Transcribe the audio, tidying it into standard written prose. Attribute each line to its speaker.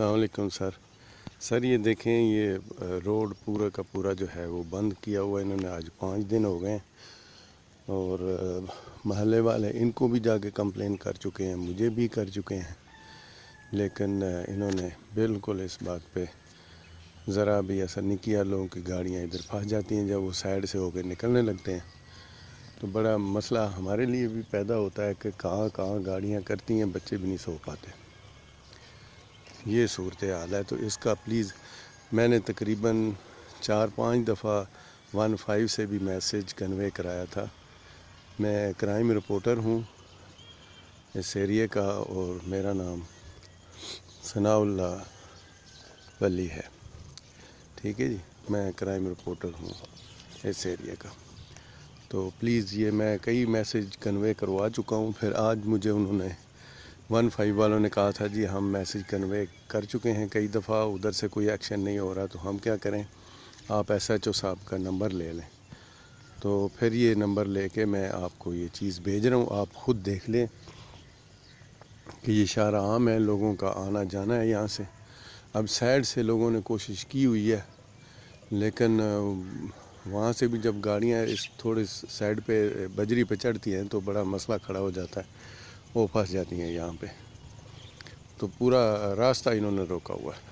Speaker 1: السلام علیکم سر یہ دیکھیں یہ روڈ پورا کا پورا جو ہے وہ بند کیا ہوا ہے انہوں نے. آج 5 دن ہو گئے ہیں اور محلے والے ان کو بھی جا کے کمپلین کر چکے ہیں, مجھے بھی کر چکے ہیں, لیکن انہوں نے بالکل اس بات پہ ذرا بھی اثر نہیں کیا. لوگوں کی گاڑیاں ادھر پھنس جاتی ہیں جب وہ سائڈ سے ہو کے نکلنے لگتے ہیں, تو بڑا مسئلہ ہمارے لیے بھی پیدا ہوتا ہے کہ کہاں گاڑیاں کرتی ہیں, بچے بھی نہیں سو پاتے. یہ صورتحال ہے. تو اس کا پلیز, میں نے تقریباً 4-5 دفعہ 15 سے بھی میسیج کنوے کرایا تھا. میں کرائم رپورٹر ہوں اس ایریے کا اور میرا نام ثناء اللہ ولی ہے. ٹھیک ہے جی, میں کرائم رپورٹر ہوں اس ایریے کا. تو پلیز یہ میں کئی میسیج کنوے کروا چکا ہوں. پھر آج مجھے انہوں نے 15 والوں نے کہا تھا جی ہم میسیج کنوے کر چکے ہیں کئی دفعہ, ادھر سے کوئی ایکشن نہیں ہو رہا, تو ہم کیا کریں, آپ SHO صاحب کا نمبر لے لیں. تو پھر یہ نمبر لے کے میں آپ کو یہ چیز بھیج رہا ہوں, آپ خود دیکھ لیں کہ یہ شارع عام ہے, لوگوں کا آنا جانا ہے یہاں سے. اب سائڈ سے لوگوں نے کوشش کی ہوئی ہے, لیکن وہاں سے بھی جب گاڑیاں اس تھوڑے سائڈ پہ بجری پہ چڑھتی ہیں تو بڑا مسئلہ کھڑا ہو جاتا ہے, وہ پھنس جاتی ہیں یہاں پہ. تو پورا راستہ انہوں نے روکا ہوا ہے.